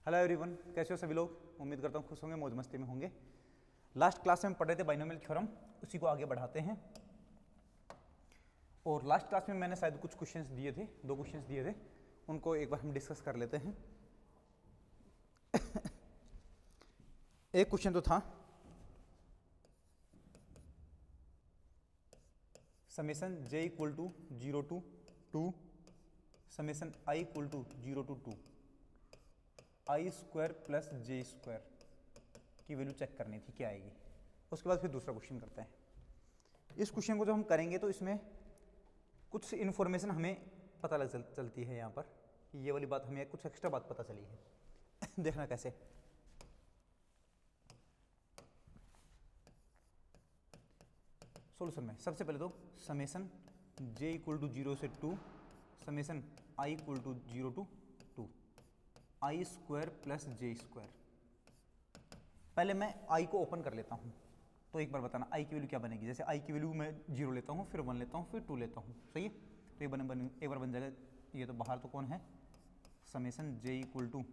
Hello everyone, कैसे हो सभी लोग। उम्मीद करता हूँ खुश होंगे, मौज मस्ती में होंगे। लास्ट क्लास में हम पढ़ रहे थे बाइनोमियल थ्योरम, उसी को आगे बढ़ाते हैं। और लास्ट क्लास में मैंने शायद कुछ क्वेश्चंस दिए थे, 2 क्वेश्चंस दिए थे, उनको एक बार हम डिस्कस कर लेते हैं। एक क्वेश्चन तो था summation j equal to 0 to 2 summation i equal to 0 to 2 I square plus J square की वैल्यू चेक करनी थी, क्या आएगी। उसके बाद फिर दूसरा क्वेश्चन करते हैं। इस क्वेश्चन को जब हम करेंगे तो इसमें कुछ इन्फॉर्मेशन हमें पता चलती है। यहाँ पर ये वाली बात हमें कुछ एक्स्ट्रा बात पता चली है। देखना कैसे। सॉल्यूशन में सबसे पहले तो समेशन j इक्वल टू 0 से 2 summation i equal to 0 to 2 I square plus J square. पहले मैं i को ओपन कर लेता हूँ, तो एक बार बताना i की वैल्यू क्या बनेगी। जैसे i की वैल्यू मैं 0 लेता हूँ, फिर 1 लेता हूँ, फिर 2 लेता हूँ, सही है। तो एक बार बन जाएगा। ये तो बाहर तो कौन है, summation j equal to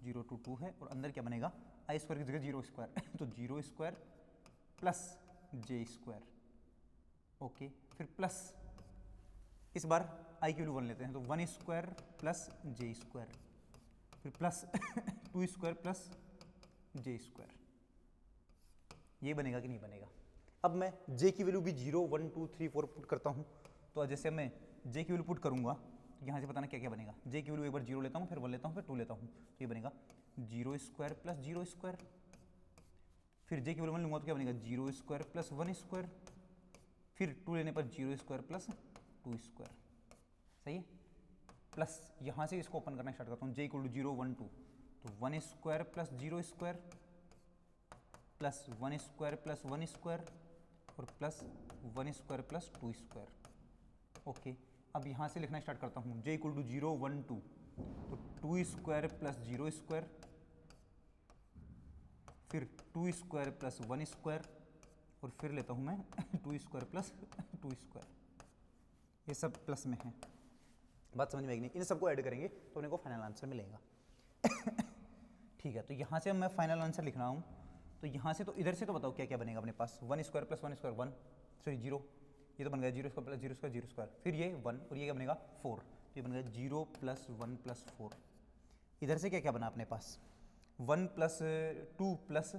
0 to 2 है, और अंदर क्या बनेगा, आई स्क्वायर की जगह 0 स्क्वायर। तो 0 square plus J square, okay. फिर प्लस इस बार i की वैल्यू 1 लेते हैं, तो 1 स्क्वायर प्लस जे स्क्वायर, फिर plus 2 square plus J square. ये बनेगा कि नहीं बनेगा। अब मैं j की वैल्यू भी 0 1 2 3 4 पुट करता हूँ। तो जैसे मैं j की वैल्यू पुट करूँगा तो यहाँ से बताना क्या क्या बनेगा। j की वैल्यू एक बार 0 लेता हूँ, फिर 1 लेता हूँ, फिर 2 लेता हूँ, तो ये बनेगा 0 स्क्वायर प्लस 0 स्क्वायर। फिर j की वैल्यू 1 लूँगा तो क्या बनेगा, 0 स्क्वायर प्लस 1 स्क्वायर। फिर 2 लेने पर 0 स्क्वायर प्लस 2 स्क्वायर, सही है। प्लस यहाँ से इसको ओपन करना स्टार्ट करता हूँ, j इक्वल टू 0 1 2, तो 1 square plus 0 square plus 1 square plus 1 square और plus 1 square plus 2 square, okay. अब यहाँ से लिखना स्टार्ट करता हूँ, j इक्वल टू 0 1 2, तो 2 स्क्वायर प्लस 0 स्क्वायर, फिर 2 स्क्वायर प्लस 1 स्क्वायर, और फिर लेता हूँ मैं 2 स्क्वायर प्लस 2 स्क्वायर। ये सब प्लस में है, बात समझ में आएगी नहीं। इन सबको ऐड करेंगे तो अपने को फाइनल आंसर मिलेगा। ठीक है, तो यहाँ से मैं फाइनल आंसर लिख रहा हूँ। तो यहाँ से तो इधर से तो बताओ क्या क्या बनेगा अपने पास। 1 स्क्वायर प्लस 1 स्क्वायर 1, सॉरी 0, ये तो बन गया 0 स्क्वायर प्लस 0 स्क्वायर 0 स्क्वायर, फिर ये 1 और ये क्या बनेगा 4, तो ये बन गया 0 प्लस 1 प्लस 4। इधर से क्या क्या बना अपने पास, 1 प्लस 2 प्लस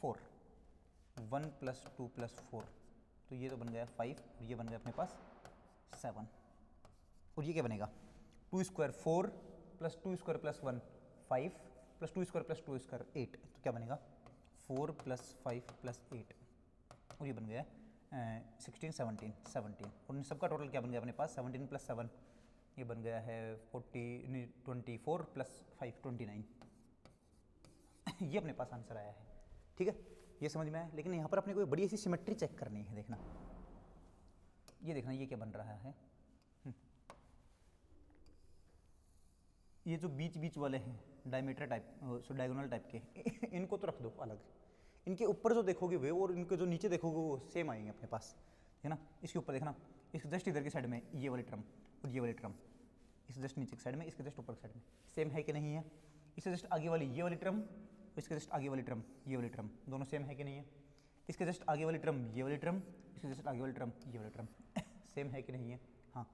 4, 1 प्लस 2 प्लस 4, तो ये तो बन गया 5, और ये बन गया अपने पास 7। और ये क्या बनेगा, 2 square 4 plus 2 square plus 1 5 plus 2 square plus 2 square 8, तो क्या बनेगा 4 प्लस 5 प्लस 8, और ये बन गया 16 17। और इन सबका टोटल क्या बन गया अपने पास, 17 प्लस 7, ये बन गया है 24 प्लस 5 29। ये अपने पास आंसर आया है, ठीक है, ये समझ में आया। लेकिन यहाँ पर अपने को बड़ी ऐसी सिमेट्री चेक करनी है। देखना, ये देखना ये क्या बन रहा है। ये जो बीच बीच वाले हैं डायमीटर टाइप, डायगोनल टाइप के, इनको तो रख दो अलग। इनके ऊपर जो देखोगे वे और इनके जो नीचे देखोगे वो सेम आएंगे अपने पास, है ना। इसके ऊपर देखना, इसके जस्ट इधर की साइड में ये वाली टर्म और ये वाली टर्म, इसके जस्ट नीचे की साइड में, इसके जस्ट ऊपर की साइड में सेम है कि नहीं है। इसके जस्ट आगे वाली ये वाली टर्म, इसके जस्ट आगे वाली टर्म ये वाली टर्म, दोनों सेम है कि नहीं है। इसके जस्ट आगे वाली टर्म ये वाली टर्म, इसके जस्ट आगे वाली टर्म ये वाली टर्म, सेम है कि नहीं है। हाँ,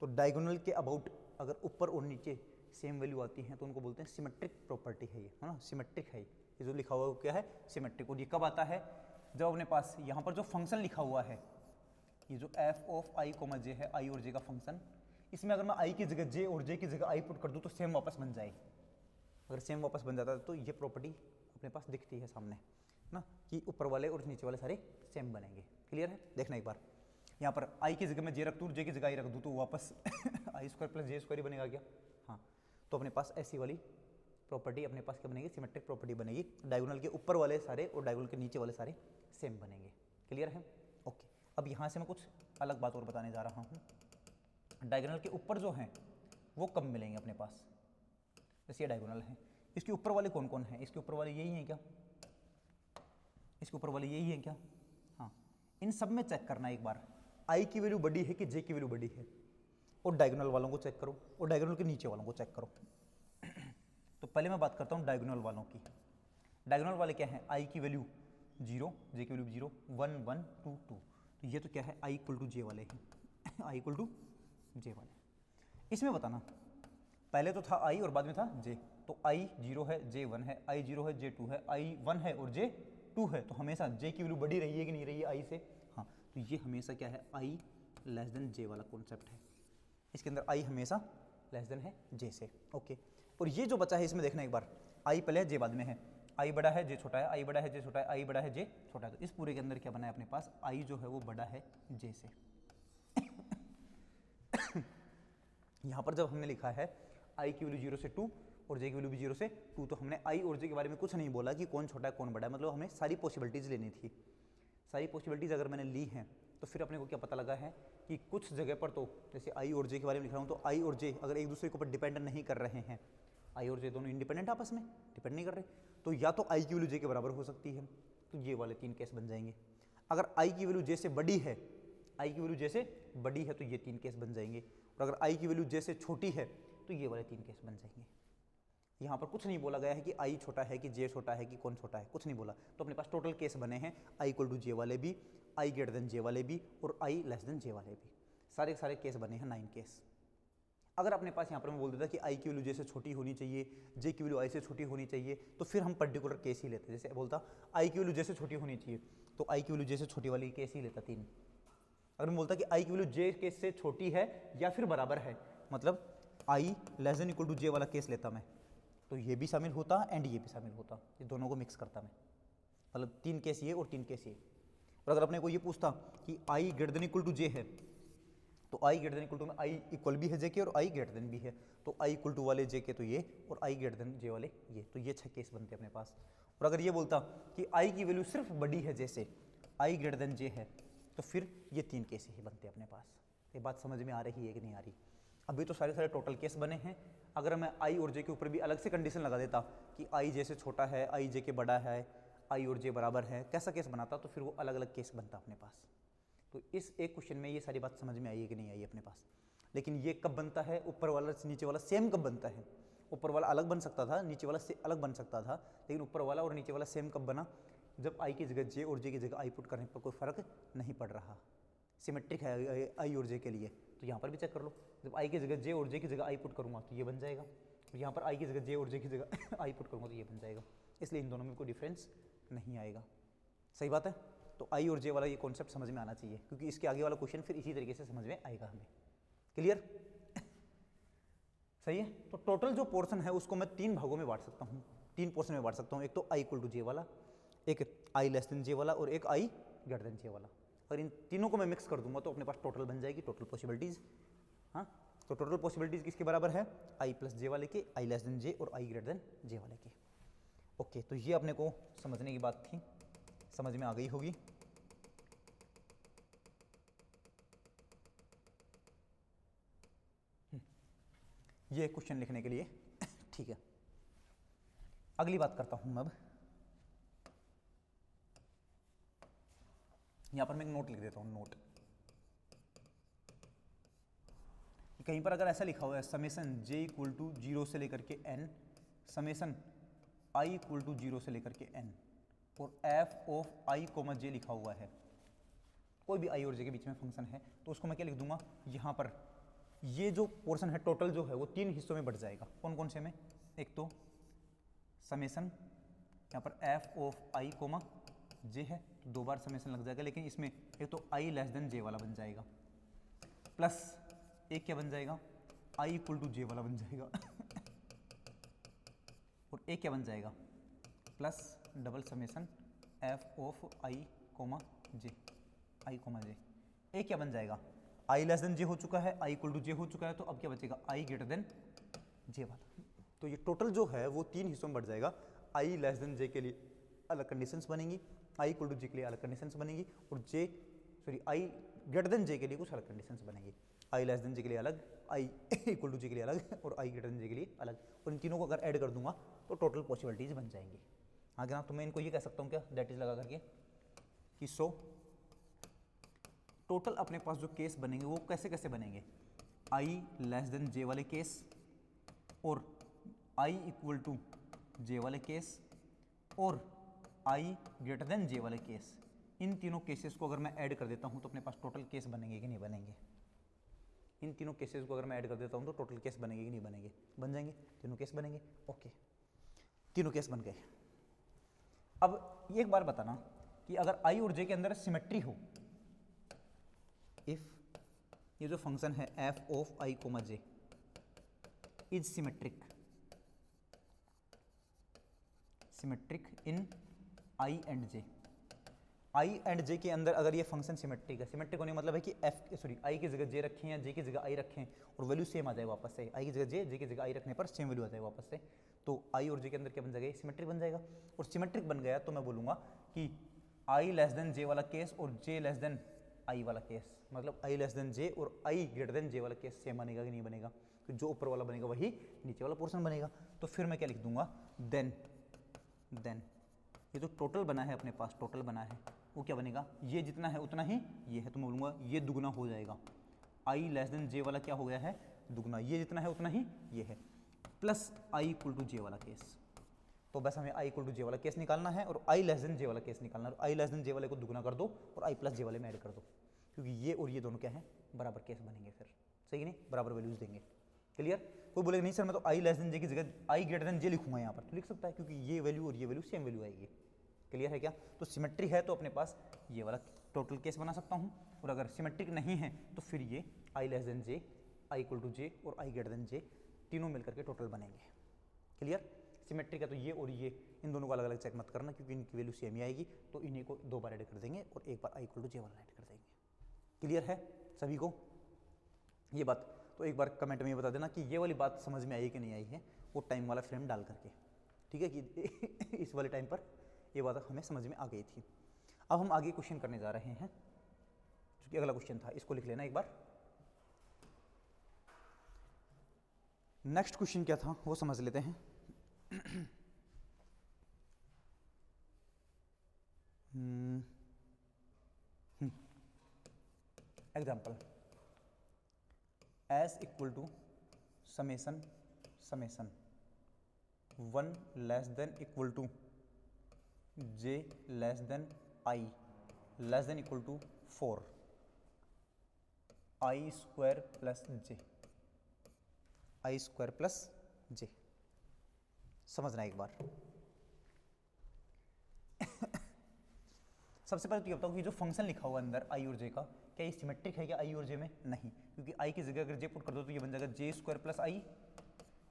तो डायगोनल के अबाउट अगर ऊपर और नीचे सेम वैल्यू आती हैं तो उनको बोलते हैं सिमेट्रिक प्रॉपर्टी है ये, है ना, सिमेट्रिक है ये जो लिखा हुआ है क्या है, सिमेट्रिक। और ये कब आता है, जब अपने पास यहाँ पर जो फंक्शन लिखा हुआ है, ये जो एफ ऑफ आई कोमा जे है, आई और जे का फंक्शन, इसमें अगर मैं आई की जगह जे और जे की जगह आई पुट कर दूँ तो सेम वापस बन जाए। अगर सेम वापस बन जाता है तो ये प्रॉपर्टी अपने पास दिखती है सामने ना, कि ऊपर वाले और नीचे वाले सारे सेम बनेंगे। क्लियर है, देखना एक बार। यहाँ पर आई की जगह मैं जे रख दूँ, जे की जगह आई रख दूँ, तो वापस आई स्क्वायर प्लस जे स्क्वायर ही बनेगा क्या। हाँ, तो अपने पास ऐसी वाली प्रॉपर्टी अपने पास क्या बनेगी, सिमेट्रिक प्रॉपर्टी बनेगी। डायगोनल के ऊपर वाले सारे और डायगोनल के नीचे वाले सारे सेम बनेंगे। क्लियर है, ओके। अब यहाँ से मैं कुछ अलग बात और बताने जा रहा हूँ। डायगोनल के ऊपर जो हैं वो कब मिलेंगे अपने पास, जैसे ये डायगोनल है, इसके ऊपर वाले कौन कौन है, इसके ऊपर वाले यही हैं क्या, इसके ऊपर वाले यही हैं क्या। हाँ, इन सब में चेक करना एक बार, आई की वैल्यू बड़ी है कि जे की वैल्यू बड़ी है, और डायगोनल वालों को चेक करो और डायगोनल के नीचे वालों को चेक करो। तो पहले मैं बात करता हूँ डायगोनल वालों की। डायगोनल वाले क्या हैं, आई की वैल्यू 0, जे की वैल्यू 0, 1 1 2 2। तो ये तो क्या है, आई इक्वल टू जे वाले हैं आई इक्वल टू जे वाले। इसमें बताना, पहले तो था आई और बाद में था जे, तो आई 0 है, जे 1 है, आई 0 है, जे 2 है, आई 1 है और जे 2 है। तो हमेशा जे की वैल्यू बड़ी रही है कि नहीं रही है आई से? हाँ, तो ये हमेशा क्या है, आई लेस देन जे वाला कॉन्सेप्ट है। इसके अंदर आई हमेशा लेस देन है जे से। ओके, और ये जो बचा है इसमें देखना एक बार, आई पहले है जे बाद में है, आई बड़ा है जे छोटा है, आई बड़ा है जे छोटा है, आई बड़ा है जे छोटा है। तो इस पूरे के अंदर क्या बना है अपने पास, आई जो है वो बड़ा है जे से। यहाँ पर जब हमने लिखा है आई की वैल्यू 0 से 2 और जे की वैल्यू भी 0 से 2, तो हमने आई और जे के बारे में कुछ नहीं बोला कि कौन छोटा है कौन बड़ा है, मतलब हमें सारी पॉसिबिलिटीज़ लेनी थी। सारी पॉसिबिलिटीज़ अगर मैंने ली हैं तो फिर अपने को क्या पता लगा है कि कुछ जगह पर तो जैसे आई और जे के बारे में लिख रहा हूँ, तो आई और जे अगर एक दूसरे के ऊपर डिपेंड नहीं कर रहे हैं, आई और जे दोनों इंडिपेंडेंट आपस में डिपेंड नहीं कर रहे, तो या तो आई की वैल्यू जे के बराबर हो सकती है, तो ये वाले 3 केस बन जाएंगे। अगर आई की वैल्यू जे से बड़ी है, आई की वैल्यू जे से बड़ी है तो ये 3 केस बन जाएंगे, और अगर आई की वैल्यू जे से छोटी है तो ये वाले 3 केस बन जाएंगे। यहाँ पर कुछ नहीं बोला गया है कि आई छोटा है कि जे छोटा है कि कौन छोटा है, कुछ नहीं बोला। तो अपने पास टोटल केस बने हैं आई इक्वल टू जे वाले भी, आई ग्रेटर देन जे वाले भी और आई लेस देन जे वाले भी, सारे के सारे केस बने हैं 9 केस। अगर अपने पास यहाँ पर मैं बोल देता कि आई की वैल्यू जे से छोटी होनी चाहिए, जे की वैल्यू आई से छोटी होनी चाहिए, तो फिर हम पर्टिकुलर केस ही लेते। जैसे बोलता आई की वैल्यू जे से छोटी होनी चाहिए, तो आई की वैल्यू जे से छोटी वाली केस ही लेता 3। अगर मैं बोलता कि आई की वैल्यू जे केस से छोटी है या फिर बराबर है, मतलब आई less than equal to J वाला केस लेता मैं, तो ये भी शामिल होता एंड ये भी शामिल होता, ये दोनों को मिक्स करता मैं, मतलब 3 केस ये और 3 केस ये। और अगर अपने को ये पूछता कि आई ग्रेटर देन इक्वल टू जे है, तो आई ग्रेटर देन इक्वल टू में आई इक्वल भी है जे के और आई ग्रेटर देन भी है, तो आई इक्वल टू वाले जे के तो ये और आई ग्रेटर देन जे वाले ये, तो ये 6 केस बनते हैं अपने पास। और अगर ये बोलता कि आई की वैल्यू सिर्फ बड़ी है जे से, आई ग्रेटर देन जे है, तो फिर ये 3 केस ही बनते हैं अपने पास। ये बात समझ में आ रही है कि नहीं आ रही? अभी तो सारे टोटल केस बने हैं। अगर मैं आई और जे के ऊपर भी अलग से कंडीशन लगा देता कि आई जे से छोटा है, आई जे के बड़ा है, आई और जे बराबर है, कैसा केस बनाता, तो फिर वो अलग अलग केस बनता अपने पास। तो इस एक क्वेश्चन में ये सारी बात समझ में आई है कि नहीं आई है अपने पास? लेकिन ये कब बनता है, ऊपर वाला से नीचे वाला सेम कब बनता है? ऊपर वाला अलग बन सकता था, नीचे वाला से अलग बन सकता था, लेकिन ऊपर वाला और नीचे वाला सेम कब बना? जब आई की जगह जे और जे की जगह आई पुट करने पर कोई फर्क नहीं पड़ रहा, सिमेट्रिक है आई और जे के लिए। तो यहाँ पर भी चेक कर लो, जब आई की जगह जे और जे की जगह आई पुट करूँगा तो ये बन जाएगा, और यहाँ पर आई की जगह जे और जे की जगह आई पुट करूँगा तो ये बन जाएगा। इसलिए इन दोनों में कोई डिफरेंस नहीं आएगा। सही बात है? तो आई और जे वाला ये कॉन्सेप्ट समझ में आना चाहिए, क्योंकि इसके आगे वाला क्वेश्चन फिर इसी तरीके से समझ में आएगा हमें। क्लियर? सही है। तो टोटल जो पोर्शन है उसको मैं 3 भागों में बांट सकता हूँ, 3 पोर्शन में बांट सकता हूँ। एक तो आई इक्वल टू जे वाला, एक आई लेस देन जे वाला और एक आई ग्रेटर देन जे वाला। अगर इन तीनों को मैं मिक्स कर दूंगा तो अपने पास टोटल बन जाएगी, टोटल पॉसिबिलिटीज़। हाँ, तो टोटल पॉसिबिलिटीज़ किसके बराबर है? आई प्लस जे वाले के, आई लेस देन जे और आई ग्रेटर देन जे वाले के। ओके, तो ये अपने को समझने की बात थी, समझ में आ गई होगी। ये क्वेश्चन लिखने के लिए ठीक है। अगली बात करता हूं मैं अब। यहां पर मैं एक नोट लिख देता हूं, नोट। कहीं पर अगर ऐसा लिखा हुआ है समेसन जे इक्वल टू 0 से लेकर के n, summation I equal to 0 से लेकर के n, और F of I comma J लिखा हुआ है, कोई भी आई और जे के बीच में फंक्शन है, तो उसको मैं क्या लिख दूंगा, यहाँ पर ये जो पोर्शन है टोटल जो है वो 3 हिस्सों में बढ़ जाएगा। कौन कौन से में? एक तो समेसन यहाँ पर एफ ऑफ आई कोमा जे है, तो 2 बार समेसन लग जाएगा, लेकिन इसमें एक तो आई लेस देन जे वाला बन जाएगा, प्लस एक क्या बन जाएगा, आई इक्वल टू जे वाला बन जाएगा और एक क्या बन जाएगा, plus double summation F of I comma J, I comma J. एक क्या बन जाएगा, आई लेस देन जे हो चुका है, आई इक्वल टू जे हो चुका है, तो अब क्या बचेगा, आई ग्रेटर देन जे वाला। तो ये टोटल जो है वो 3 हिस्सों में बढ़ जाएगा। आई लेस देन जे के लिए अलग कंडीशंस बनेंगी, आई इक्वल टू जे के लिए अलग कंडीशंस बनेगी, और आई ग्रेटर देन जे के लिए कुछ अलग कंडीशंस बनेगी। आई लेस देन जे के लिए अलग, आई इक्वल टू जे के लिए अलग, और आई ग्रेटर देन जे के लिए अलग, और इन तीनों को अगर ऐड कर दूंगा तो टोटल पॉसिबिलिटीज बन जाएंगी। हाँ क्या, तो मैं इनको ये कह सकता हूँ क्या, दैट इज लगा करके कि सो टोटल अपने पास जो केस बनेंगे वो कैसे कैसे बनेंगे, आई लेस देन जे वाले केस और आई इक्वल टू जे वाले केस और आई ग्रेटर देन जे वाले केस, इन तीनों केसेस को अगर मैं ऐड कर देता हूं तो अपने पास टोटल केस बनेंगे कि नहीं बनेंगे? इन तीनों केसेस को अगर मैं ऐड कर देता हूं तो टोटल केस बनेंगे कि नहीं बनेंगे? बन जाएंगे, तीनों केस बनेंगे। ओके, तीनों केस बन गए। अब एक बार बताना कि अगर आई और जे के अंदर सिमेट्री हो, इफ ये जो फंक्शन है F of I comma J is symmetric in I and J, I and J के अंदर अगर ये फंक्शन सिमेट्रिक है, सिमेट्रिक होने का मतलब है कि आई की जगह जे रखें या जे की जगह आई रखें और वैल्यू सेम आ जाए वापस से, आई की जगह जे की जगह आई रखने पर सेम वैल्यू आ जाए वापस से, तो आई और जे के अंदर क्या बन जाएगा? सिमेट्रिक बन जाएगा। और सिमेट्रिक बन गया तो मैं बोलूँगा कि आई लेस देन जे वाला केस और जे लेस देन आई वाला केस, मतलब आई लेस देन जे और आई ग्रेटर देन जे वाला केस सेम बनेगा कि नहीं बनेगा? तो जो ऊपर वाला बनेगा वही नीचे वाला पोर्शन बनेगा। तो फिर मैं क्या लिख दूंगा? देन ये जो टोटल बना है अपने पास, टोटल बना है वो क्या बनेगा? ये जितना है उतना ही ये है, तो मैं बोलूँगा ये दुगना हो जाएगा। आई लेस देन जे वाला क्या हो गया है? दुगना। ये जितना है उतना ही ये है, plus I equal to J वाला केस। तो बस हमें आई इक्वल टू जे वाला केस निकालना है और आई लेस देन जे वाला केस निकालना है। और आई लेस देन जे वाले को दुगना कर दो और आई प्लस जे वाले में ऐड कर दो, क्योंकि ये और ये दोनों क्या है? बराबर केस बनेंगे फिर, सही नहीं? बराबर वैल्यूज देंगे। क्लियर? कोई बोलेगा नहीं सर मैं तो आई लेस देन जे की जगह आई ग्रेटर देन जे लिखूंगा यहाँ पर, तो लिख सकता है क्योंकि ये वैल्यू और ये वैल्यू सेम वैल्यू आएगी। क्लियर है क्या? तो सिमेट्री है तो अपने पास ये वाला टोटल केस बना सकता हूँ, और अगर सिमेट्रिक नहीं है तो फिर ये I less than J, I equal to J और आई ग्रेटर देन जे तीनों मिलकर के टोटल बनेंगे। क्लियर? सिमेट्रिक है तो ये और ये, इन दोनों को अलग अलग चेक मत करना क्योंकि इनकी वैल्यू सेम ही आएगी, तो इन्हीं को दो बार ऐड कर देंगे और एक बार आई इक्वल टू जे वाला ऐड कर देंगे। क्लियर है सभी को ये बात? तो एक बार कमेंट में ये बता देना कि ये वाली बात समझ में आई कि नहीं आई है, वो टाइम वाला फ्रेम डाल करके, ठीक है? कि इस वाले टाइम पर ये बात हमें समझ में आ गई थी। अब हम आगे क्वेश्चन करने जा रहे हैं, जो कि अगला क्वेश्चन था, इसको लिख लेना एक बार। नेक्स्ट क्वेश्चन क्या था वो समझ लेते हैं। Example S equal to summation 1 less than equal to J less than I less than equal to 4 I square plus J. समझना एक बार। सबसे पहले तो ये बताओ कि जो फंक्शन लिखा हुआ अंदर आई और जे का, क्या ये सिमेट्रिक है क्या आई और जे में? नहीं, क्योंकि आई की जगह अगर जे पुट कर दो तो ये बन जाएगा जे स्क्वायर प्लस आई,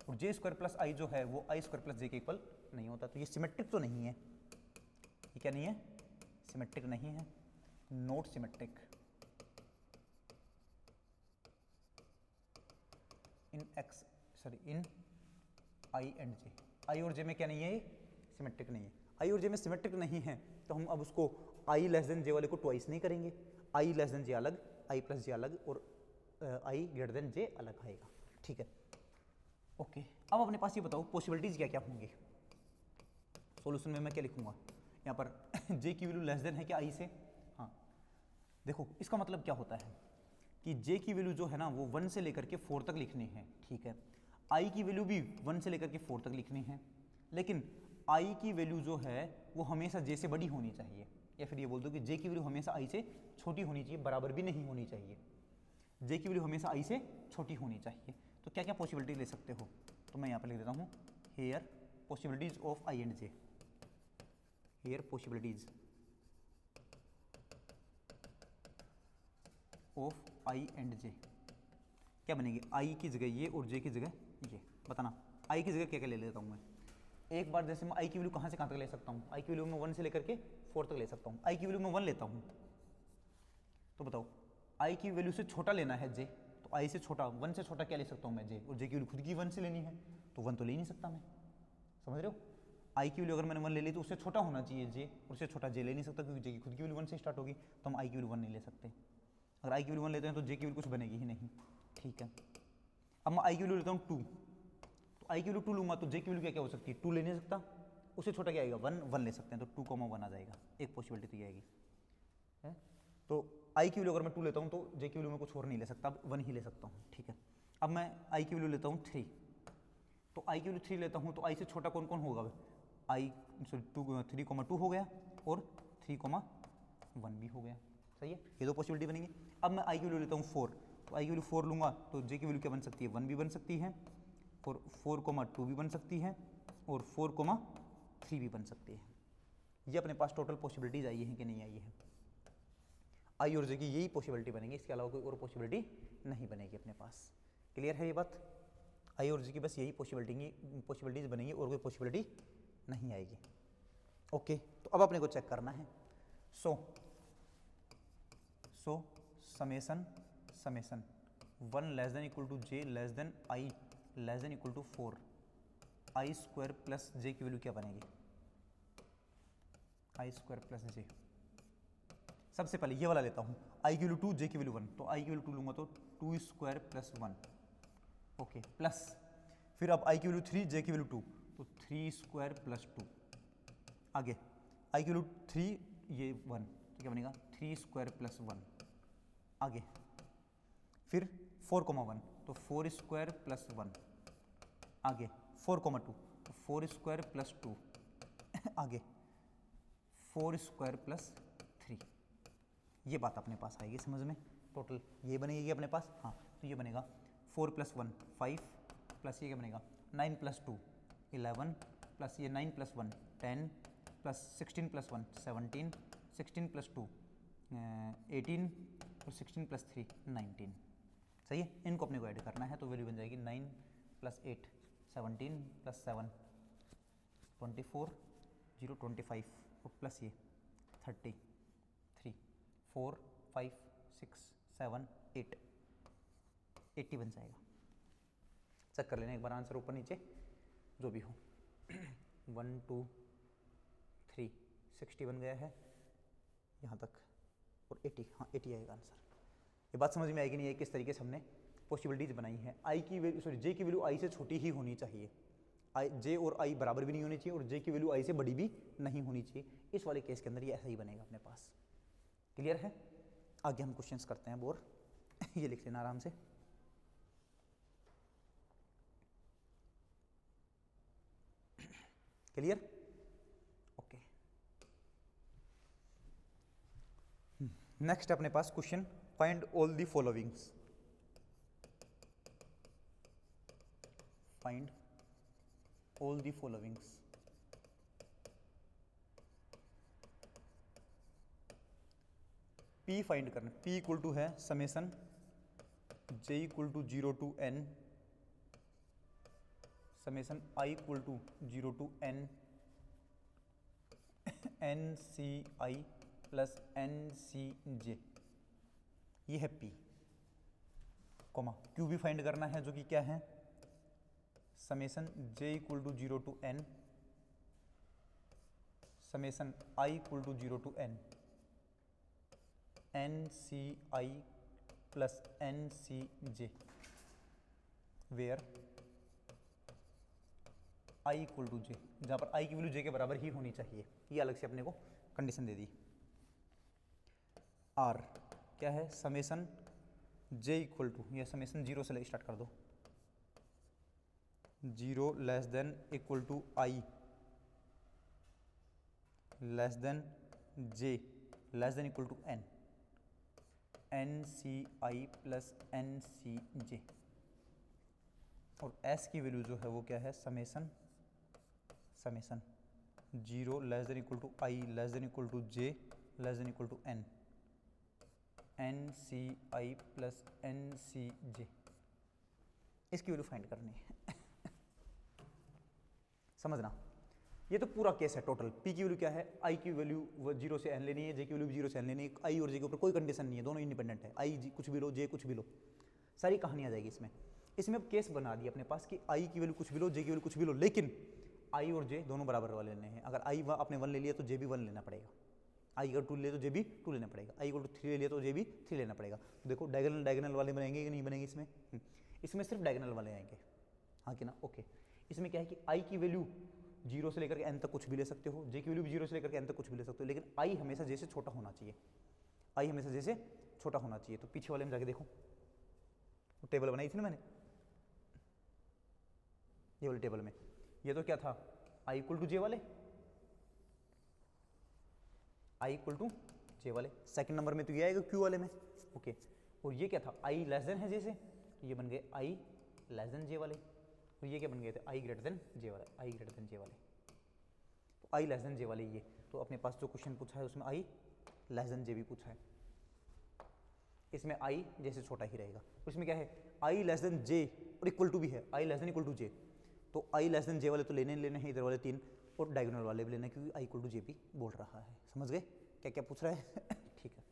और जे स्क्वायर प्लस आई जो है वो आई स्क्वायर प्लस जे के इक्वल नहीं होता, तो ये सिमेट्रिक तो नहीं है। ये क्या नहीं है? सिमेट्रिक नहीं है, not symmetric in I and J. I और जे में क्या नहीं है? सिमेट्रिक नहीं है। आई और जे में सिमेट्रिक नहीं है तो हम अब उसको आई लेस देन जे वाले को ट्वाइस नहीं करेंगे, आई लेस देन जे अलग, आई प्लस जे अलग और आई ग्रेटर देन जे अलग आएगा। ठीक है, ओके। अब अपने पास ये बताओ पॉसिबिलिटीज क्या क्या होंगी। सॉल्यूशन में मैं क्या लिखूंगा यहाँ पर? जे की वैल्यू लेस देन है क्या आई से? हाँ, देखो इसका मतलब क्या होता है कि जे की वैल्यू जो है ना वो 1 से लेकर के 4 तक लिखनी है, ठीक है? आई की वैल्यू भी 1 से लेकर के 4 तक लिखनी है, लेकिन आई की वैल्यू जो है वो हमेशा जे से बड़ी होनी चाहिए, या फिर ये बोल दो कि जे की वैल्यू हमेशा आई से छोटी होनी चाहिए, बराबर भी नहीं होनी चाहिए। जे की वैल्यू हमेशा आई से छोटी होनी चाहिए। तो क्या क्या पॉसिबिलिटी ले सकते हो? तो मैं यहाँ पर लिख देता हूँ here possibilities of I and J. Here possibilities of I and J क्या बनेगी? आई की जगह ये और जे की जगह ये। बताना आई की जगह क्या क्या ले लेता हूँ मैं। एक बार जैसे मैं आई की वैल्यू कहाँ से कहाँ तक ले सकता हूँ? आई की वैल्यू मैं 1 से लेकर के 4 तक ले सकता हूँ। आई की वैल्यू मैं 1 लेता हूँ, तो बताओ आई की वैल्यू से छोटा लेना है जे, तो आई से छोटा 1 से छोटा क्या ले सकता हूँ मैं? जे। और जे की वैल्यू खुद की 1 से लेनी है तो 1 तो ले ही नहीं सकता मैं, समझ रहे हो? आई की वैल्यू अगर मैंने 1 ले ली तो उससे छोटा होना चाहिए जे, और उससे छोटा जे ले नहीं सकता क्योंकि जे की खुद की वैल्यू 1 से स्टार्ट होगी, तो हम आई की वैल्यू 1 नहीं ले सकते। अगर आई की वैल्यू 1 लेते हैं तो जे की वैल्यू कुछ बनेगी ही नहीं, ठीक है? अब मैं आई की वैल्यू लेता हूँ 2, तो आई की वैल्यू 2 लूँगा तो जे की वैल्यू क्या क्या हो सकती है? 2 ले नहीं सकता, उससे छोटा क्या आएगा? 1 ले सकते हैं, तो 2,1 आ जाएगा। एक पॉसिबिलिटी तो ये आएगी है। तो आई की वैल्यू अगर मैं 2 लेता हूँ तो जे की वैल्यू मैं कुछ और नहीं ले सकता, अब 1 ही ले सकता हूँ, ठीक है? अब मैं आई की वैल्यू लेता हूँ 3, तो आई की वैल्यू 3 लेता हूँ तो आई से छोटा कौन कौन होगा, आई सॉरी 3,2 हो गया और 3,1 भी हो गया। सही है, ये दो पॉसिबिलिटी बनेंगी। अब मैं आई की वैल्यू लेता हूँ 4, तो आई की वैल्यू 4 लूँगा तो जे की वैल्यू क्या बन सकती है, 1 भी बन सकती है, और 4,2 भी बन सकती है, और 4,3 भी बन सकती है। ये अपने पास टोटल पॉसिबिलिटीज आई हैं कि नहीं आई है। आई और जे की यही पॉसिबिलिटी बनेगी, इसके अलावा कोई और पॉसिबिलिटी नहीं बनेगी अपने पास। क्लियर है ये बात? आई और जे की बस यही पॉसिबिलिटीज बनेंगी और कोई पॉसिबिलिटी नहीं आएगी। ओके, तो अब अपने को चेक करना है। So summation 1 less than equal to J less than I less than equal to 4, I square plus J की वैल्यू क्या बनेगी, आई स्क्वायर प्लस जे। सबसे पहले ये वाला लेता हूँ, आई की वैल्यू 2 जे की वैल्यू 1, तो आई की वैल्यू 2 लूँगा तो 2 स्क्वायर प्लस 1, ओके, प्लस फिर अब आई की वैल्यू 3 जे की वैल्यू 2, तो 3 स्क्वायर प्लस 2। आगे आई की वैल्यू 3 ये 1, तो क्या बनेगा 3 स्क्वायर प्लस 1। आगे फिर 4,1, तो 4 स्क्वायर प्लस 1। आगे 4,2, तो 4 स्क्वायर प्लस 2। आगे 4 स्क्वायर प्लस 3। ये बात अपने पास आएगी समझ में। टोटल ये बनेगी अपने पास, हाँ, तो ये बनेगा 4 + 1 5, प्लस ये क्या बनेगा 9 + 2 11, प्लस ये 9 + 1 10, प्लस 16 + 1 17, 16 + 2 18, और 16 + 3 19। सही है, इनको अपने को ऐड करना है, तो वैल्यू बन जाएगी 9 + 8 17 + 7 24 0 25, और प्लस ये 30 3 4 5 6 7 8 80 बन जाएगा। चेक कर लेना एक बार आंसर ऊपर नीचे जो भी हो। 1 2 3 60 बन गया है यहाँ तक, और 80, हाँ 80 आएगा आंसर। ये बात समझ में आएगी नहीं है किस तरीके से हमने पॉसिबिलिटीज बनाई है। आई की वैल्यू सॉरी जे की वैल्यू आई से छोटी ही होनी चाहिए, आई जे और आई बराबर भी नहीं होनी चाहिए, और जे की वैल्यू आई से बड़ी भी नहीं होनी चाहिए। इस वाले केस के अंदर ये ऐसा ही बनेगा अपने पास। क्लियर है? आगे हम क्वेश्चंस करते हैं बोर। ये लिख लेना आराम से। क्लियर? ओके, नेक्स्ट अपने पास question, find all the followings. Find all the followings. P find करना। P इक्वल टू है summation J equal to 0 to n, summation I equal to 0 to n NCI plus NCJ। ये है P, comma Q भी find करना है, जो कि क्या है summation J equal to 0 to n, summation I equal to 0 to n NCI plus NCJ, where I equal to J, जहाँ पर I की वैल्यू J के बराबर ही होनी चाहिए। ये अलग से अपने को कंडीशन दे दी। R क्या है समेसन J इक्वल टू, या समेसन 0 से स्टार्ट कर दो, 0 less than equal to I less than J less than equal to N, NCI plus NCJ, और S की वैल्यू जो है वो क्या है summation 0 less than equal to I less than equal to J less than equal to N, NCI plus NCJ। इसकी value find करनी है। समझना, ये तो पूरा केस है टोटल। P की वैल्यू क्या है, I की वैल्यू 0 से n लेनी है, J की वैल्यू 0 से n लेनी है। I और J के ऊपर कोई कंडीशन नहीं है, दोनों इंडिपेंडेंट है। I कुछ भी लो, J कुछ भी लो, सारी कहानी आ जाएगी इसमें। इसमें अब केस बना दिया अपने पास कि I की वैल्यू कुछ भी लो, J की वैल्यू कुछ भी लो, लेकिन I और J दोनों बराबर वाले लेने हैं। अगर I आपने 1 ले लिया तो J भी 1 लेना पड़ेगा। I अगर 2 ले तो J भी 2 लेना पड़ेगा। I इक्वल टू 3 ले लिया तो J भी 3 लेना पड़ेगा। तो देखो डायगोनल वाले बनेंगे कि नहीं बनेंगे इसमें? इसमें सिर्फ डायगोनल वाले आएंगे, हाँ कि ना? ओके, इसमें क्या है कि I की वैल्यू 0 से लेकर के n तक कुछ भी ले सकते हो, J की वैल्यू भी 0 से लेकर के n तक कुछ भी ले सकते हो, लेकिन I हमेशा J से छोटा होना चाहिए। I हमेशा J से छोटा होना चाहिए। तो पीछे वाले में जाके देखो, वो टेबल बनाई थी ना मैंने, ये वाले टेबल में। ये तो क्या था, i इक्वल टू जे वाले, i इक्वल टू जे वाले। सेकंड नंबर में तो ये आएगा q वाले में, ओके। और ये क्या था, i लेस देन है जैसे, तो ये बन गए i लेस देन जे वाले। और ये क्या बन गए थे, i ग्रेटर देन जे वाले, i ग्रेटर देन जे वाले। तो i लेस देन जे वाले ये, तो अपने पास जो क्वेश्चन पूछा है उसमें i लेस देन जे भी पूछा है, इसमें i जैसे छोटा ही रहेगा। उसमें क्या है, i लेस देन जे और इक्वल टू भी है, i less than equal to J. तो i लेस देन जे वाले तो लेने लेने हैं इधर वाले 3, और डायगोनल वाले भी लेने, क्योंकि i इक्वल टू जे भी बोल रहा है। समझ गए क्या क्या पूछ रहा है? ठीक है।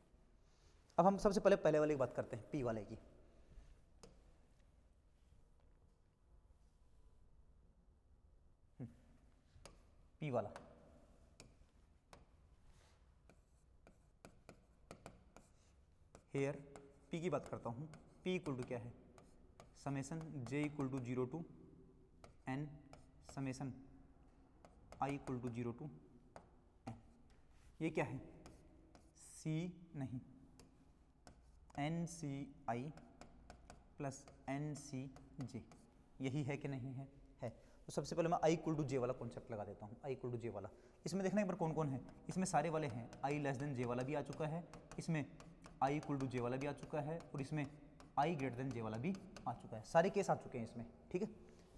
अब हम सबसे पहले वाले की बात करते हैं, p वाले की। p वाला, हेयर p की बात करता हूँ। p इक्वल टू क्या है, summation j equal to 0 to n summation i equal to 0 to n। ये क्या है, c नहीं, एन सी आई प्लस एन सी जे, यही है कि नहीं है? है। तो सबसे पहले मैं आई इक्वल टू जे वाला कॉन्सेप्ट लगा देता हूँ, आई इक्वल टू जे वाला। इसमें देखना एक बार कौन कौन है, इसमें सारे वाले हैं। आई लेस देन जे वाला भी आ चुका है, इसमें आई इक्वल टू जे वाला भी आ चुका है, और इसमें आई ग्रेटर देन जे वाला भी आ चुका है। सारे केस आ चुके हैं इसमें, ठीक है,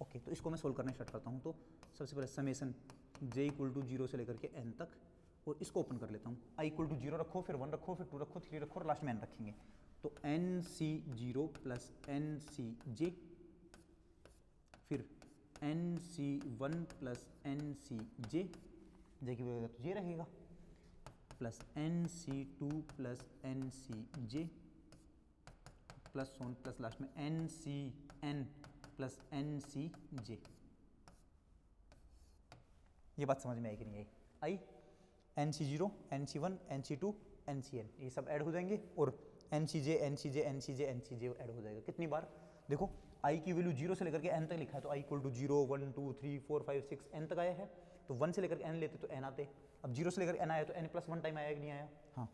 ओके। तो इसको मैं सोल्व करना स्टार्ट करता हूँ। तो सबसे पहले समेसन जे इक्वल टू 0 से लेकर के n तक, और इसको ओपन कर लेता हूँ। आई इक्वल टू 0 रखो, फिर 1 रखो, फिर 2 रखो, 3 रखो, और लास्ट में n रखेंगे। तो N C 0 plus N C J, फिर N C 1 plus N C J, J की वजह तो ये रहेगा, plus N C 2 plus N C J, plus so on, plus last में N C N plus N C J. ये बात समझ में आई कि नहीं आई? आई N C 0, N C 1, N C 2, N C N, ये सब ऐड हो जाएंगे, और एन सी जे, एन सी जे, एन सी जे, एन सी जे ऐड हो जाएगा। कितनी बार? देखो आई की वैल्यू 0 से लेकर के n तक लिखा है, तो आई इक्वल टू 0, 1, 2, 3, 4, 5, 6 n तक आया है। तो 1 से लेकर n लेते तो n आते, अब 0 से लेकर n आया तो n प्लस 1 टाइम आया कि नहीं आया? हाँ।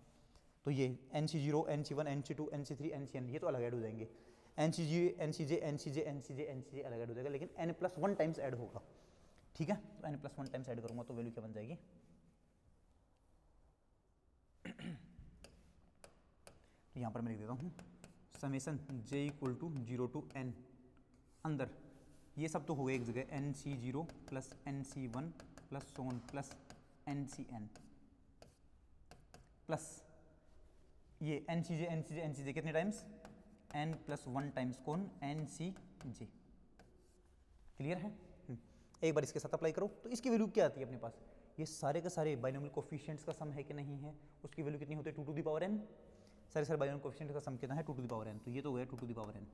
तो ये N C 0, N C 1, N C 2, N C 3, N C N, ये तो अलग ऐड हो जाएंगे। एन सी जी, एन सी जे, एन सी जे, एन सी जे, एन सी जे अलग ऐड हो जाएगा, लेकिन n प्लस 1 टाइम्स ऐड होगा, ठीक है। तो n प्लस 1 टाइम्स ऐड करूंगा तो वैल्यू क्या बन जाएगी? तो यहाँ पर मैं लिख देता हूँ summation j equal to 0 to n, अंदर ये सब तो हो गए एक जगह, N C 0 plus N C 1 plus so on plus N C N, plus ये एन सी जे, एन सी जे, एन सी जे कितने टाइम्स? n प्लस 1 टाइम्स कौन? एन सी जे। क्लियर है? एक बार इसके साथ अप्लाई करो तो इसकी वैल्यू क्या आती है अपने पास? ये सारे के सारे बाइनोमियल कोफिशिएंट्स का सम है कि नहीं है? उसकी वैल्यू कितनी होती है? 2 टू द पावर n। सारे बाइनोमियल कोफिशिएंट का सम कितना है? 2 टू द पावर n। तो ये तो हो गया 2 to the power n,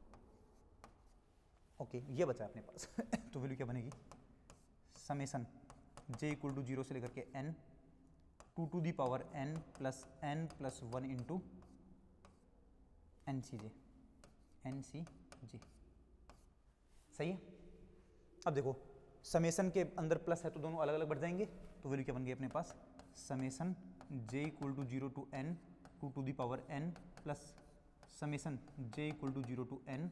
okay. ये बचा अपने पास तो वैल्यू क्या बनेगी? समेसन j इक्वल टू 0 से लेकर के n, 2 to the power n plus n plus 1 into N C J, N C J. सही है? अब देखो समेसन के अंदर प्लस है तो दोनों अलग अलग बढ़ जाएंगे, तो वैल्यू क्या बन गई अपने पास? Summation j equal to 0 to n 2 to the power n plus summation j equal to 0 to n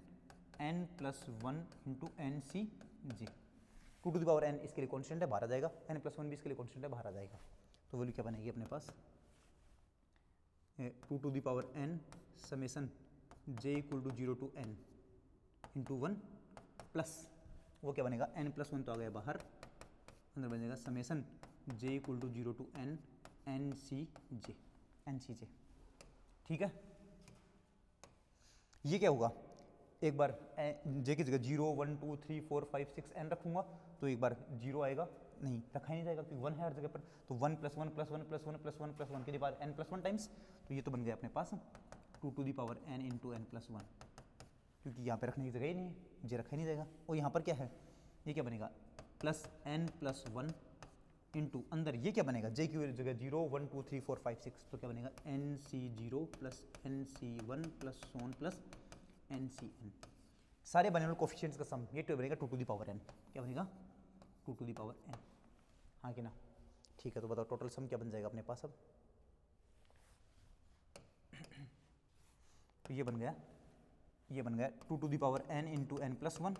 n plus 1 into N C J. 2 to the power n इसके लिए कॉन्स्टेंट है, बाहर आ जाएगा, n प्लस 1 भी इसके लिए कॉन्स्टेंट है, बाहर आ जाएगा। तो वैल्यू क्या बनेगी अपने पास? 2 to the power n summation j equal to 0 to n into 1 plus वो क्या बनेगा? n प्लस 1 तो आ गया बाहर, अंदर बनेगा summation j equal to 0 to n N C J, N C J. ठीक है? ये क्या होगा? एक बार j की जगह 0, 1, 2, 3, 4, 5, 6 n रखूंगा तो एक बार 0 आएगा, नहीं रखा ही नहीं जाएगा क्योंकि 1 है हर जगह पर। तो 1 plus 1 plus 1 plus 1 plus 1 plus 1 के बाद n प्लस 1 टाइम्स, तो ये तो बन गया अपने पास 2 to the power n into N plus 1, क्योंकि यहाँ पे रखने की जगह ही नहीं है, जे रखा ही नहीं जाएगा। और यहाँ पर क्या है? ये क्या बनेगा? प्लस n प्लस 1 इंटू अंदर ये क्या बनेगा? j की जगह 0, 1, 2, 3, 4, 5, 6, तो क्या बनेगा? N C 0 plus N C 1 plus so on plus N C N, सारे बाइनोमियल कोफिशिएंट्स का सम, ये तो बनेगा 2 टू द पावर n। क्या बनेगा? 2 टू द पावर n, हाँ कि ना? ठीक है, तो बताओ टोटल सम क्या बन जाएगा अपने पास अब? तो ये बन गया 2 to the power n into N plus 1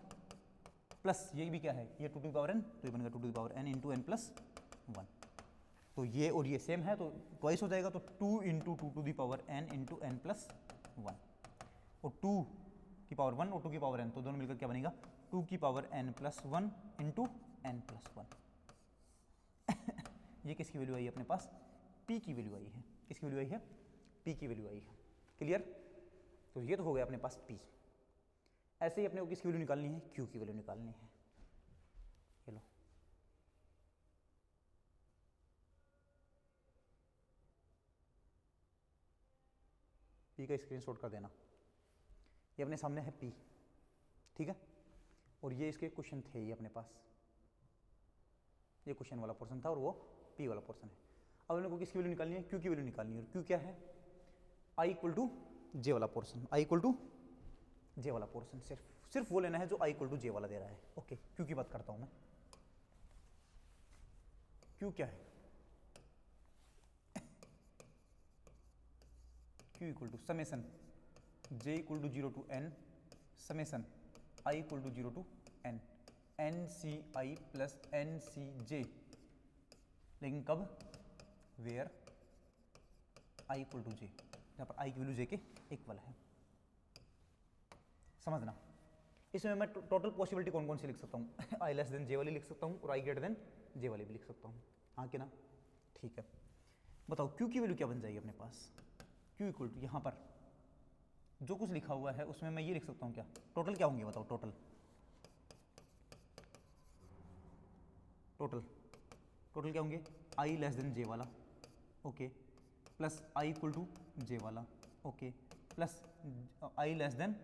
plus ये भी क्या है, ये 2 टू द पावर n, तो ये बनेगा 2 to the power n into N plus 1। तो ये और ये सेम है तो ट्वाइस हो जाएगा, तो 2 into 2 to the power n into N plus 1, और 2 की पावर 1 और 2 की पावर n, तो दोनों मिलकर क्या बनेगा 2 की power n plus 1 into N plus 1। ये किसकी वैल्यू आई है अपने पास, p की वैल्यू आई है। किसकी वैल्यू आई है, p की वैल्यू आई है। क्लियर, तो ये तो हो गया अपने पास p। ऐसे ही अपने को किसकी वैल्यू निकालनी है, q की वैल्यू निकालनी है। चलो p का स्क्रीनशॉट कर देना, ये अपने सामने है p, ठीक है, और ये इसके क्वेश्चन थे, ये अपने पास ये क्वेश्चन वाला पोर्शन था और वो p वाला पोर्शन है। अब अपने को किसकी वैल्यू निकालनी है, q की वैल्यू निकालनी है, और q क्या है, i इक्वल टू जे वाला portion, i equal to J वाला पोर्शन, सिर्फ वो लेना है जो i इक्वल टू जे वाला दे रहा है। ओके, q की बात करता हूं मैं, q क्या है, q equal to summation j equal to 0 to n summation i equal to 0 to n nci plus ncj, लेकिन कब, where i equal to j, जहाँ पर i की वैल्यू j के इक्वल है। समझना, इसमें मैं टोटल पॉसिबिलिटी कौन कौन सी लिख सकता हूँ, i लेस देन j वाली लिख सकता हूँ और i ग्रेटर देन j वाली भी लिख सकता हूँ, हाँ कि ना, ठीक है। बताओ q की वैल्यू क्या बन जाएगी अपने पास, q इक्वल टू यहाँ पर जो कुछ लिखा हुआ है उसमें मैं ये लिख सकता हूँ, क्या टोटल क्या होंगे बताओ, टोटल क्या होंगे, i लेस देन j वाला, okay, plus i equal to j वाला, okay, plus i less than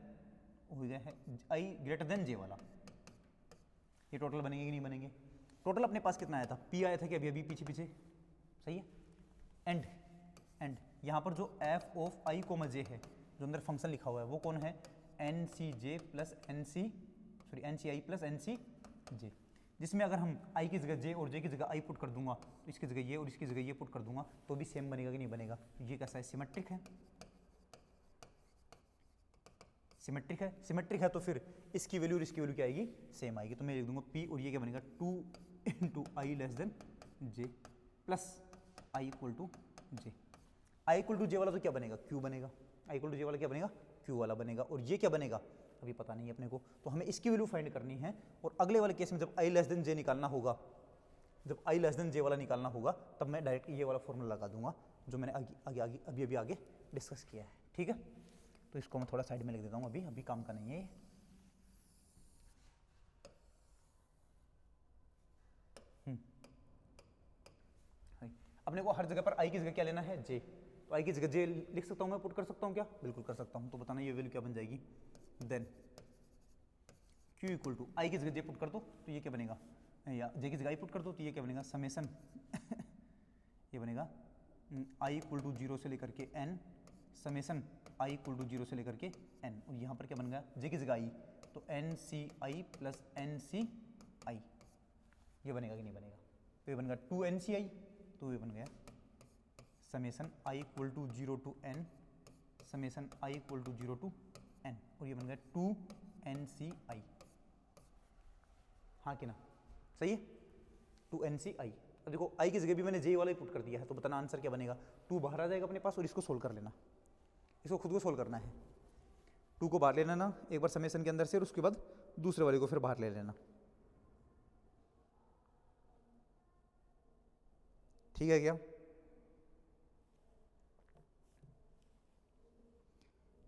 हो गया है i ग्रेटर देन j वाला। ये टोटल बनेंगे कि नहीं बनेंगे, टोटल अपने पास कितना आया था, p आया था कि अभी पीछे सही है। एंड यहाँ पर जो f of i comma j है, जो अंदर फंक्शन लिखा हुआ है वो कौन है, nci प्लस ncj, जिसमें अगर हम i की जगह j और j की जगह i पुट कर दूंगा तो इसकी जगह ये और इसकी जगह ये पुट कर दूंगा तो भी सेम बनेगा कि नहीं बनेगा, ये कैसा है, सिमेट्रिक है, सिमेट्रिक है तो फिर इसकी वैल्यू और इसकी वैल्यू क्या आएगी, सेम आएगी, तो मैं लिख दूंगा p और ये क्या बनेगा 2 into I less than j plus i equal to j। I equal to J वाला तो क्या बनेगा, q बनेगा, i इक्वल टू जे वाला क्या बनेगा, q वाला बनेगा, और ये क्या बनेगा अभी पता नहीं है अपने को, तो हमें इसकी वैल्यू फाइंड करनी है। और अगले वाले केस में जब i लेस देन j निकालना होगा, जब i लेस देन j वाला निकालना होगा तब मैं डायरेक्ट ये वाला फॉर्मूला लगा दूंगा जो मैंने अभी आगे डिस्कस किया है, ठीक है। तो इसको मैं थोड़ा साइड में लिख देता हूँ, अभी काम का नहीं है ये। अपने को हर जगह पर i की जगह क्या लेना है, j, तो i की जगह j लिख सकता हूँ मैं, पुट कर सकता हूँ क्या, बिल्कुल कर सकता हूँ। तो बताना ये वैल्यू क्या बन जाएगी, then q equal to i की जगह j पुट कर दो तो ये क्या बनेगा, या j की जगह i पुट कर दो तो ये क्या बनेगा, समेसन ये बनेगा i इक्वल टू 0 से लेकर के n summation i equal to 0 से लेकर के n, और यहाँ पर क्या बन गया, j की जगह i, तो nci प्लस nci, ये बनेगा कि नहीं बनेगा, तो ये बन गया 2nci, तो ये बन गया summation i equal to 0 to n summation i equal to 0 to n, और ये बन गया 2nci, हाँ कि ना, सही है, 2nci। अब देखो i की जगह भी मैंने j वाला ही पुट कर दिया है, तो बताना आंसर क्या बनेगा, 2 बाहर आ जाएगा अपने पास, और इसको सोल्व कर लेना, इसको खुद को सोल्व करना है, 2 को बाहर ले लेना एक बार समेसन के अंदर से, और उसके बाद दूसरे वाले को फिर बाहर ले लेना, ठीक है क्या।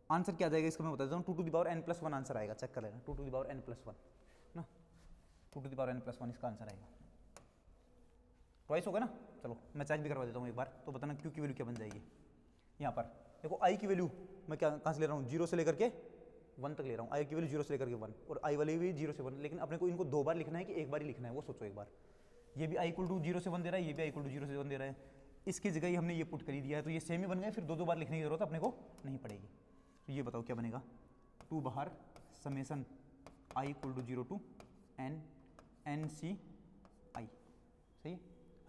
आंसर क्या आ जाएगा इसका मैं बता देता हूँ, 2 to the power n plus 1 answer आएगा, चेक कर लेना, 2 to the power n plus 1 ना, 2 to the power n plus 1 इसका आंसर आएगा, ट्वाइस होगा ना। चलो मैं चेक भी करवा देता हूँ एक बार, तो बताना q की वैल्यू क्या बन जाएगी। यहाँ पर देखो i की वैल्यू मैं क्या कहाँ से ले रहा हूँ, 0 से लेकर के 1 तक ले रहा हूँ, i की वैल्यू 0 से लेकर के 1, और i वाली भी 0 से 1, लेकिन अपने को इनको 2 बार लिखना है कि एक बार ही लिखना है, वो सोचो एक बार। ये भी i इक्वल टू 0 से 1 दे रहा है, ये भी i इक्वल टू 0 से 1 दे रहा है, इसकी जगह ही हमने ये पुट कर ही दिया है, तो ये सेम ही बन गए, फिर 2 बार लिखने की जरूरत अपने को नहीं पड़ेगी। तो ये बताओ क्या बनेगा, 2 बाहर summation i equal to 0 to n nci, सही है,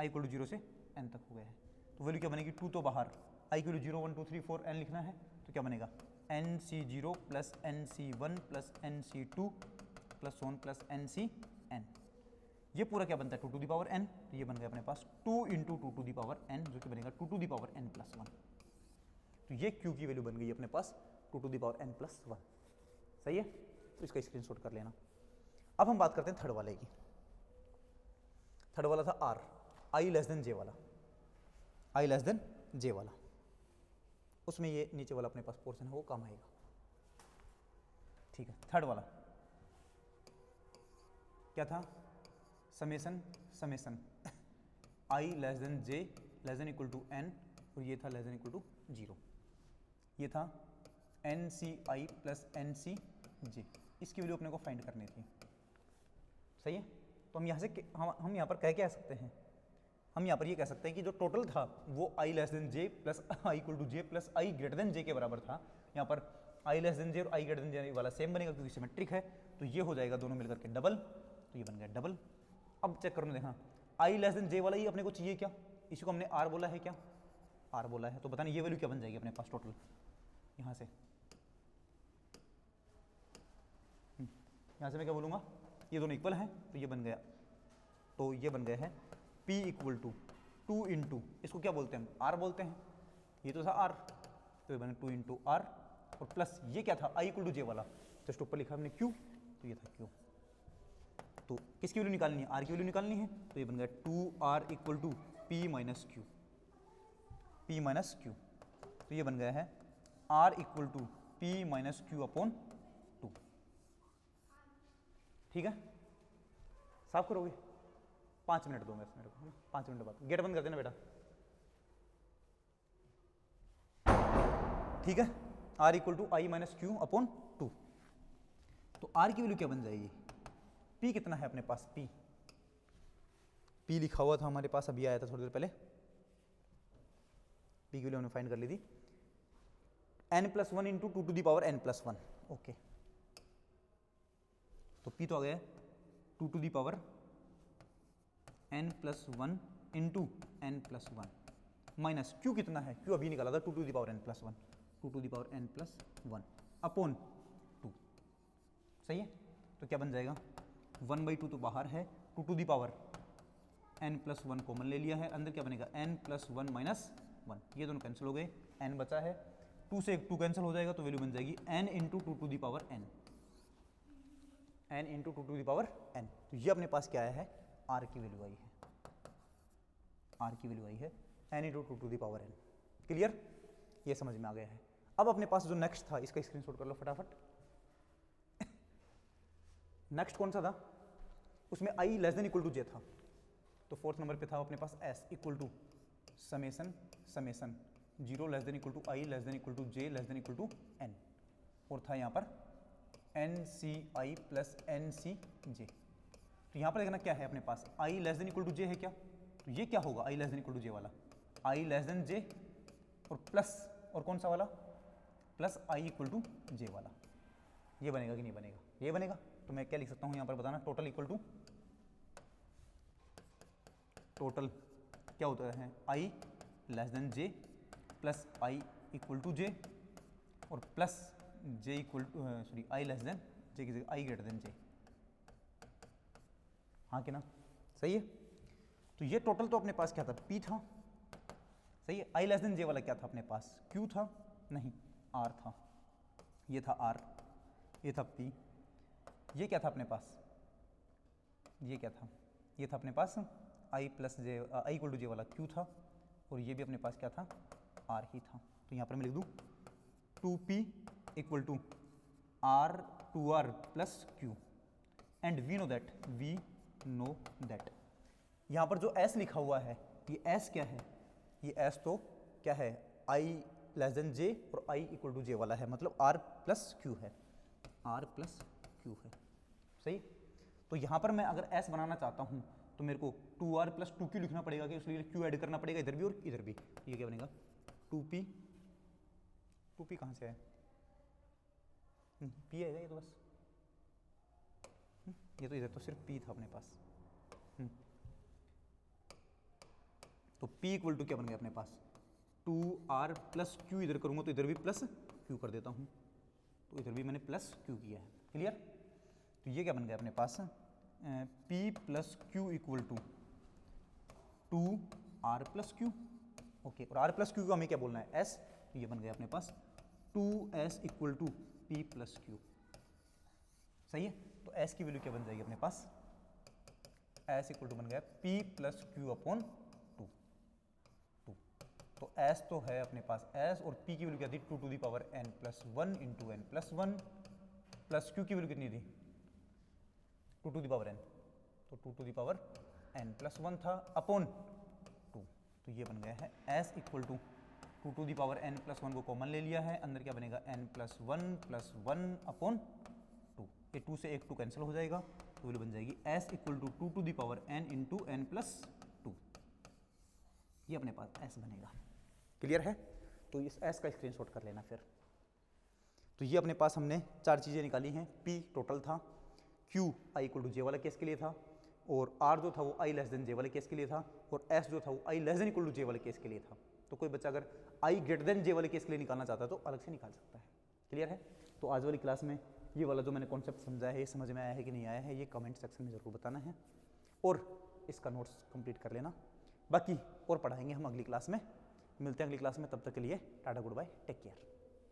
i इक्वल टू 0 से n तक हो गया है, तो वैल्यू क्या बनेगी, 2 तो बाहर, i इक्वल टू 0 1 2 3 4 n लिखना है, तो क्या बनेगा nc0 plus nc1 plus nc2 plus one plus N C N, ये पूरा क्या बनता है 2 टू दी पावर n, तो ये बन गया अपने पास 2 into 2 to the power n, जो कि बनेगा 2 to the power n plus 1। तो ये q की वैल्यू बन गई अपने पास 2 to the power n plus 1। सही है, तो इसका स्क्रीनशॉट कर लेना। अब हम बात करते हैं थर्ड वाले की। थर्ड वाला था r, i less than j वाला, i लेस देन j वाला, उसमें ये नीचे वाला अपने पास पोर्शन है वो कम आएगा। ठीक है, थर्ड वाला क्या था, summation summation i less than j less than equal to n, और ये था लेस देन इक्वल टू 0। ये था एन सी आई प्लस एन सी जे, इसकी वैल्यू अपने को फाइंड करनी थी। सही है, तो हम यहाँ से हम यहाँ पर कह सकते हैं, हम यहाँ पर ये कह सकते हैं कि जो टोटल था वो i less than j plus i equal to j plus i greater than j के बराबर था। यहाँ पर i लेस देन j और i ग्रेटर देन j वाला सेम बनेगा क्योंकि सिमेट्रिक है, तो ये हो जाएगा दोनों मिलकर के डबल, तो ये बन गया डबल। अब चेक करना, देखना i लेस देन j वाला ही अपने को चाहिए क्या, इसी को हमने r बोला है, क्या r बोला है, तो बताना ये वैल्यू क्या बन जाएगी अपने पास टोटल यहाँ से। यहाँ से मैं क्या बोलूँगा, ये दोनों इक्वल हैं, तो ये बन गया, तो ये बन गया है p इक्वल टू 2 इंटू, इसको क्या बोलते हैं हम r बोलते हैं, ये तो था r, तो ये बने 2 इंटू r, और प्लस ये क्या था i इक्वल टू j वाला, जस्ट ऊपर लिखा हमने q, तो ये था q। तो किसकी वैल्यू निकालनी है, r की वैल्यू निकालनी है, तो ये बन गया 2r equal to p minus q, p minus q, तो ये बन गया है r equal to p minus q upon 2। ठीक है, साफ करोगे, 5 मिनट दूंगा मेरे को, 5 मिनट बाद गेट बंद कर देना बेटा। ठीक है, r equal to i minus q upon 2, तो r की वैल्यू क्या बन जाएगी, p कितना है अपने पास, p लिखा हुआ था हमारे पास, अभी आया था थोड़ी देर पहले, p की वैल्यू हमने फाइंड कर ली थी, n plus 1 into 2 to the power n plus 1। Okay, तो p तो आ गया 2 to the power n plus 1 into n plus 1 minus q कितना है, q अभी निकाला था 2 to the power n plus 1, 2 to the power n plus 1 upon 2। सही है, तो क्या बन जाएगा 1/2 तो बाहर है, 2 to the power n plus 1 common ले लिया है, अंदर क्या बनेगा n प्लस 1 माइनस 1, ये दोनों कैंसिल हो गए, n बचा है, 2 से 2 कैंसिल हो जाएगा, तो वैल्यू बन जाएगी n into 2 to the power n, n into 2 to the power n। तो ये अपने पास क्या आया है, r की वैल्यू आई है, r की वैल्यू आई है n into 2 to the power n। Clear, ये समझ में आ गया है। अब अपने पास जो नेक्स्ट था, इसका स्क्रीनशॉट कर लो फटाफट। नेक्स्ट कौन सा था, उसमें i less than equal to j था, तो 4th नंबर पे था अपने पास s equal to summation summation 0 less than equal to i less than equal to j less than equal to n, और था यहाँ पर एन सी आई प्लस एन सी जे। तो यहाँ पर देखना क्या है अपने पास, i less than equal to j है क्या, तो ये क्या होगा i less than equal to j वाला, i लेस देन j और प्लस, और कौन सा वाला, plus i equal to j वाला, ये बनेगा कि नहीं बनेगा, ये बनेगा। तो मैं क्या लिख सकता हूँ यहाँ पर बताना, टोटल इक्वल टू, टोटल क्या होता है i less than j plus i equal to j और plus j equal to sorry i less than j की जगह i ग्रेटर देन j, हाँ कि ना, सही है। तो ये टोटल तो अपने पास क्या था, p था, सही है। i लेस देन j वाला क्या था अपने पास, q था, नहीं r था, ये था r, ये था p, ये क्या था अपने पास, ये क्या था, ये था अपने पास i plus j, i equal to j वाला q था, और ये भी अपने पास क्या था, r ही था। तो यहाँ पर मैं लिख दूँ 2p equal to r 2r plus q, and we know that, यहाँ पर जो s लिखा हुआ है, ये s क्या है, ये s तो क्या है, i लेस देन j और i इक्वल टू j वाला है, मतलब r प्लस q है, r प्लस q है, सही। तो यहाँ पर मैं अगर s बनाना चाहता हूँ तो मेरे को 2r प्लस 2q लिखना पड़ेगा, कि उसके लिए q ऐड करना पड़ेगा इधर भी और इधर भी। ये क्या बनेगा 2p कहाँ से आया, p आएगा ये तो बस, ये तो इधर तो सिर्फ p था अपने पास, तो p इक्वल टू क्या बन गया अपने पास 2r प्लस q, इधर करूँगा तो इधर भी प्लस q कर देता हूँ, तो इधर भी मैंने प्लस q किया है। क्लियर, तो ये क्या बन गया अपने पास, P plus Q equal to 2R plus Q. Okay, और R प्लस क्यू को हमें क्या बोलना है, S। तो ये बन गया अपने पास 2S equal to P plus Q. सही है, तो S की वैल्यू क्या बन जाएगी अपने पास, S इक्वल टू बन गया P प्लस क्यू अपॉन 2। तो S तो है अपने पास S, और P की वैल्यू क्या थी 2 to the power n plus 1 into n plus 1, plus Q की वैल्यू कितनी थी 2 टू दी पावर n, तो 2 to the power n plus 1 था अपॉन 2। तो ये बन गया है S equal to 2 to the power n plus 1 को कॉमन ले लिया है, अंदर क्या बनेगा n प्लस 1 अपॉन 2। ये 2 से एक 2 कैंसिल हो जाएगा, तो वैल्यू बन जाएगी S equal to 2 to the power n into n plus 2। ये अपने पास S बनेगा। क्लियर है, तो इस S का स्क्रीनशॉट कर लेना फिर। तो ये अपने पास हमने 4 चीज़ें निकाली हैं। P टोटल था, Q I equal to J वाला केस के लिए था, और R जो था वो I लेस देन J वाले केस के लिए था, और S जो था वो I less than equal to J वाले केस के लिए था। तो कोई बच्चा अगर I ग्रेटर देन J वाले केस के लिए निकालना चाहता है तो अलग से निकाल सकता है। क्लियर है, तो आज वाली क्लास में ये वाला जो मैंने कॉन्सेप्ट समझाया है, ये समझ में आया है कि नहीं आया है, ये कमेंट सेक्शन में ज़रूर बताना है, और इसका नोट्स कंप्लीट कर लेना। बाकी और पढ़ाएंगे हम अगली क्लास में। मिलते हैं अगली क्लास में, तब तक के लिए tata goodbye, take care.